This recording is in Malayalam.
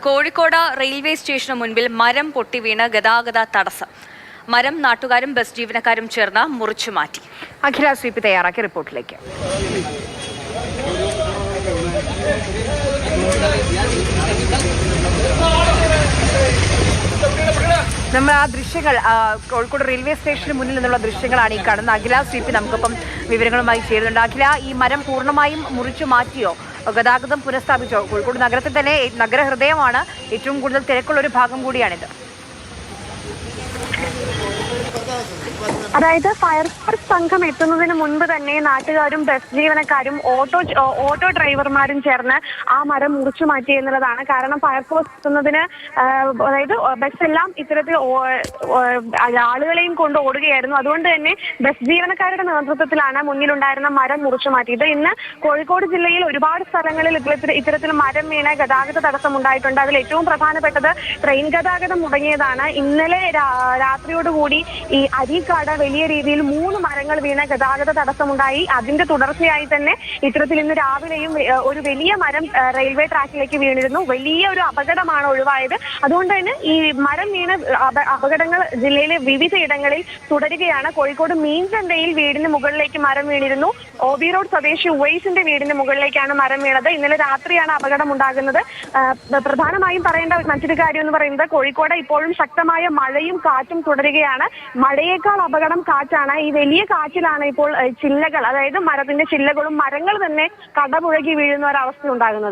കോഴിക്കോട് റെയിൽവേ സ്റ്റേഷന് മുൻപിൽ മരം പൊട്ടി വീണ് ഗതാഗത തടസ്സം. മരം നാട്ടുകാരും ബസ് ജീവനക്കാരും ചേർന്ന് മുറിച്ചു മാറ്റി. അഖില സ്വീപ് തയ്യാറാക്കിയ റിപ്പോർട്ടിലേക്ക്. നമ്മൾ ആ ദൃശ്യങ്ങൾ കോഴിക്കോട് റെയിൽവേ സ്റ്റേഷന് മുന്നിൽ നിന്നുള്ള ദൃശ്യങ്ങളാണ് ഈ കാണുന്നത്. അഖില സ്വീപ് നമുക്കിപ്പം വിവരങ്ങളുമായി ചേരുന്നുണ്ട്. അഖില, ഈ മരം പൂർണ്ണമായും മുറിച്ചു മാറ്റിയോ? ഗതാഗതം പുനഃസ്ഥാപിച്ചോ? കോഴിക്കോട് നഗരത്തിൽ തന്നെ നഗരഹൃദയമാണ്, ഏറ്റവും കൂടുതൽ തിരക്കുള്ള ഒരു ഭാഗം കൂടിയാണിത്. അതായത് ഫയർഫോഴ്സ് സംഘം എത്തുന്നതിന് മുൻപ് തന്നെ നാട്ടുകാരും ബസ് ജീവനക്കാരും ഓട്ടോ ഡ്രൈവർമാരും ചേർന്ന് ആ മരം മുറിച്ചു മാറ്റി എന്നുള്ളതാണ്. കാരണം ഫയർഫോഴ്സ് എത്തുന്നതിന് അതായത് ബസ്സെല്ലാം ഇത്തരത്തിൽ ആളുകളെയും കൊണ്ട് ഓടുകയായിരുന്നു. അതുകൊണ്ട് തന്നെ ബസ് ജീവനക്കാരുടെ നേതൃത്വത്തിലാണ് മുന്നിലുണ്ടായിരുന്ന മരം മുറിച്ചു മാറ്റിയത്. ഇന്ന് കോഴിക്കോട് ജില്ലയിൽ ഒരുപാട് സ്ഥലങ്ങളിൽ ഇത്തരത്തിൽ മരം വീണ് ഗതാഗത തടസ്സം ഉണ്ടായിട്ടുണ്ട്. അതിൽ ഏറ്റവും പ്രധാനപ്പെട്ടത് ട്രെയിൻ ഗതാഗതം മുടങ്ങിയതാണ്. ഇന്നലെ രാത്രിയോടുകൂടി ഈ അരീക്കാട് വലിയ രീതിയിൽ 3 മരങ്ങൾ വീണ് ഗതാഗത തടസ്സമുണ്ടായി. അതിന്റെ തുടർച്ചയായി തന്നെ ഇത്തരത്തിൽ ഇന്ന് രാവിലെയും ഒരു വലിയ മരം റെയിൽവേ ട്രാക്കിലേക്ക് വീണിരുന്നു. വലിയ ഒരു അപകടമാണ് ഒഴിവായത്. അതുകൊണ്ട് തന്നെ ഈ മരം വീണ് അപകടങ്ങൾ ജില്ലയിലെ വിവിധ ഇടങ്ങളിൽ തുടരുകയാണ്. കോഴിക്കോട് മീൻചന്തയിൽ വീടിന് മുകളിലേക്ക് മരം വീണിരുന്നു. OB റോഡ് സ്വദേശി ഉവൈസിന്റെ വീടിന് മുകളിലേക്കാണ് മരം വീണത്. ഇന്നലെ രാത്രിയാണ് അപകടം ഉണ്ടാകുന്നത്. പ്രധാനമായും പറയേണ്ട മറ്റൊരു കാര്യം എന്ന് പറയുന്നത്, കോഴിക്കോട് ഇപ്പോഴും ശക്തമായ മഴയും കാറ്റും തുടരുകയാണ്. മഴയേക്കാൾ അപകടം കാറ്റാണ്. ഈ വലിയ കാറ്റിലാണ് ഇപ്പോൾ ചില്ലകൾ, അതായത് മരത്തിന്റെ ചില്ലകളും മരങ്ങൾ തന്നെ കടപുഴകി വീഴുന്ന ഒരവസ്ഥ ഉണ്ടാകുന്നത്.